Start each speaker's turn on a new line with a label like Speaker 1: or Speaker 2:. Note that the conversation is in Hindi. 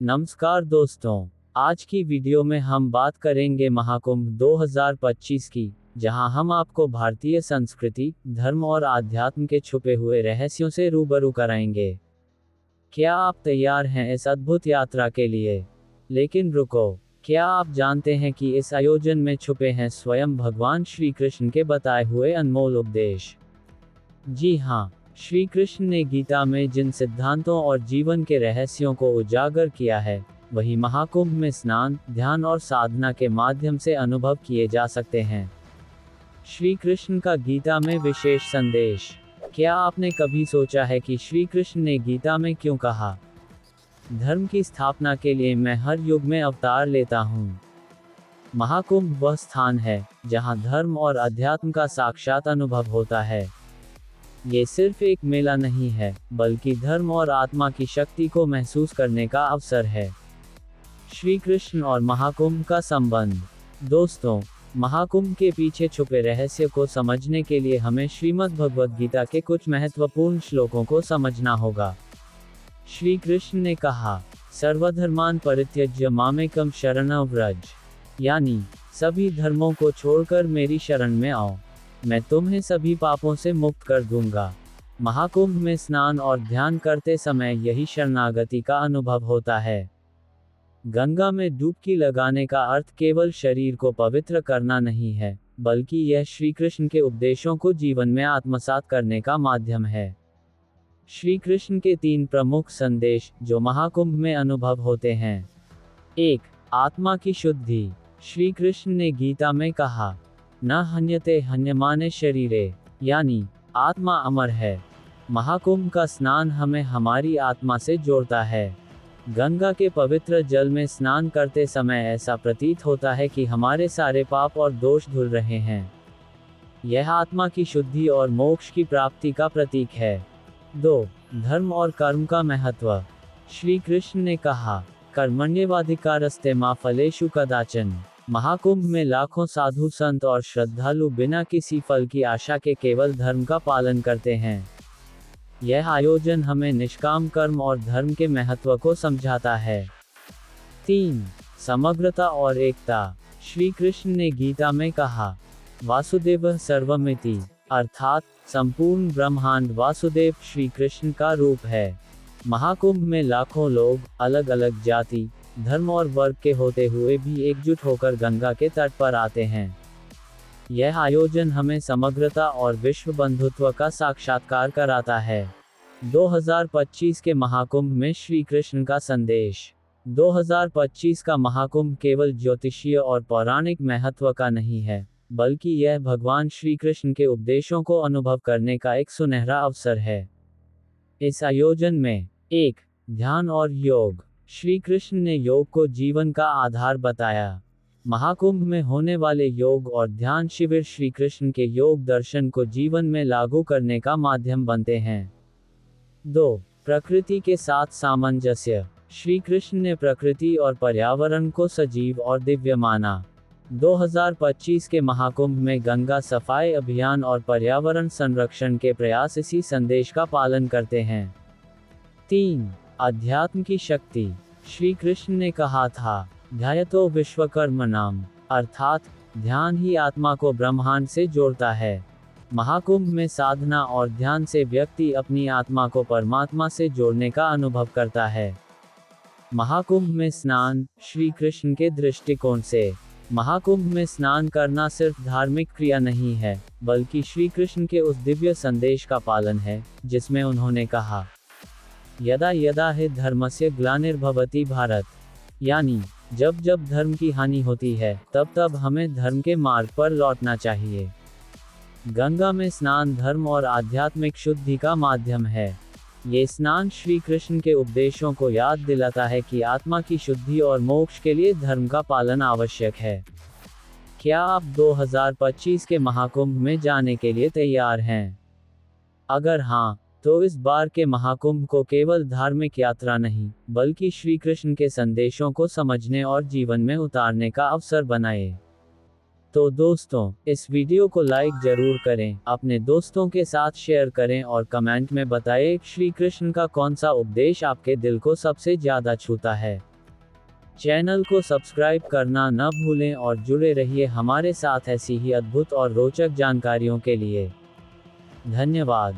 Speaker 1: नमस्कार दोस्तों, आज की वीडियो में हम बात करेंगे महाकुंभ 2025 की, जहां हम आपको भारतीय संस्कृति, धर्म और आध्यात्म के छुपे हुए रहस्यों से रूबरू कराएंगे। क्या आप तैयार हैं इस अद्भुत यात्रा के लिए? लेकिन रुको, क्या आप जानते हैं कि इस आयोजन में छुपे हैं स्वयं भगवान श्री कृष्ण के बताए हुए अनमोल उपदेश? जी हाँ, श्री कृष्ण ने गीता में जिन सिद्धांतों और जीवन के रहस्यों को उजागर किया है, वही महाकुंभ में स्नान, ध्यान और साधना के माध्यम से अनुभव किए जा सकते हैं। श्री कृष्ण का गीता में विशेष संदेश। क्या आपने कभी सोचा है कि श्री कृष्ण ने गीता में क्यों कहा, धर्म की स्थापना के लिए मैं हर युग में अवतार लेता हूँ? महाकुंभ वह स्थान है जहाँ धर्म और अध्यात्म का साक्षात अनुभव होता है। ये सिर्फ एक मेला नहीं है, बल्कि धर्म और आत्मा की शक्ति को महसूस करने का अवसर है। श्री कृष्ण और महाकुंभ का संबंध। दोस्तों, महाकुंभ के पीछे छुपे रहस्य को समझने के लिए हमें श्रीमद् भगवद गीता के कुछ महत्वपूर्ण श्लोकों को समझना होगा। श्री कृष्ण ने कहा, सर्वधर्मान परित्यज्य मामेकम शरणं व्रज, यानी सभी धर्मों को छोड़कर मेरी शरण में आओ, मैं तुम्हें सभी पापों से मुक्त कर दूंगा। महाकुंभ में स्नान और ध्यान करते समय यही शरणागति का अनुभव होता है। गंगा में डुबकी लगाने का अर्थ केवल शरीर को पवित्र करना नहीं है, बल्कि यह श्री कृष्ण के उपदेशों को जीवन में आत्मसात करने का माध्यम है। श्री कृष्ण के 3 प्रमुख संदेश जो महाकुंभ में अनुभव होते हैं। 1. आत्मा की शुद्धि। श्री कृष्ण ने गीता में कहा, न हन्यते हन्यमाने शरीरे, यानी आत्मा अमर है। महाकुंभ का स्नान हमें हमारी आत्मा से जोड़ता है। गंगा के पवित्र जल में स्नान करते समय ऐसा प्रतीत होता है कि हमारे सारे पाप और दोष धुल रहे हैं। यह आत्मा की शुद्धि और मोक्ष की प्राप्ति का प्रतीक है। 2. धर्म और कर्म का महत्व। श्री कृष्ण ने कहा, कर्मण्येवाधिकारस्ते मा फलेषु कदाचन। महाकुंभ में लाखों साधु संत और श्रद्धालु बिना किसी फल की आशा के केवल धर्म का पालन करते हैं। यह आयोजन हमें निष्काम कर्म और धर्म के महत्व को समझाता है। 3. समग्रता और एकता। श्री कृष्ण ने गीता में कहा, वासुदेव सर्वमिति, अर्थात संपूर्ण ब्रह्मांड वासुदेव श्री कृष्ण का रूप है। महाकुंभ में लाखों लोग अलग अलग जाति, धर्म और वर्ग के होते हुए भी एकजुट होकर गंगा के तट पर आते हैं। यह आयोजन हमें समग्रता और विश्व बंधुत्व का साक्षात्कार कराता है। 2025 के महाकुंभ में श्री कृष्ण का संदेश। 2025 का महाकुंभ केवल ज्योतिषीय और पौराणिक महत्व का नहीं है, बल्कि यह भगवान श्री कृष्ण के उपदेशों को अनुभव करने का एक सुनहरा अवसर है। इस आयोजन में 1. ध्यान और योग। श्री कृष्ण ने योग को जीवन का आधार बताया। महाकुंभ में होने वाले योग और ध्यान शिविर श्री कृष्ण के योग दर्शन को जीवन में लागू करने का माध्यम बनते हैं। 2. प्रकृति के साथ सामंजस्य। श्री कृष्ण ने प्रकृति और पर्यावरण को सजीव और दिव्य माना। 2025 के महाकुंभ में गंगा सफाई अभियान और पर्यावरण संरक्षण के प्रयास इसी संदेश का पालन करते हैं। 3. अध्यात्म की शक्ति। श्री कृष्ण ने कहा था, ध्यायतो विश्वकर्मणाम, अर्थात ध्यान ही आत्मा को ब्रह्मांड से जोड़ता है। महाकुंभ में साधना और ध्यान से व्यक्ति अपनी आत्मा को परमात्मा से जोड़ने का अनुभव करता है। महाकुंभ में स्नान। श्री कृष्ण के दृष्टिकोण से महाकुंभ में स्नान करना सिर्फ धार्मिक क्रिया नहीं है, बल्कि श्री कृष्ण के उस दिव्य संदेश का पालन है, जिसमें उन्होंने कहा, यदा यदा हि धर्मस्य ग्लानिर्भवति भारत, यानी जब जब धर्म की हानि होती है, तब तब हमें धर्म के मार्ग पर लौटना चाहिए। गंगा में स्नान धर्म और आध्यात्मिक शुद्धि का माध्यम है। ये स्नान श्री कृष्ण के उपदेशों को याद दिलाता है कि आत्मा की शुद्धि और मोक्ष के लिए धर्म का पालन आवश्यक है। क्या आप 2025 के महाकुंभ में जाने के लिए तैयार हैं? अगर हाँ, तो इस बार के महाकुंभ को केवल धार्मिक यात्रा नहीं, बल्कि श्री कृष्ण के संदेशों को समझने और जीवन में उतारने का अवसर बनाएं। तो दोस्तों, इस वीडियो को लाइक जरूर करें, अपने दोस्तों के साथ शेयर करें और कमेंट में बताएं श्री कृष्ण का कौन सा उपदेश आपके दिल को सबसे ज्यादा छूता है। चैनल को सब्सक्राइब करना न भूलें और जुड़े रहिए हमारे साथ ऐसी ही अद्भुत और रोचक जानकारियों के लिए। धन्यवाद।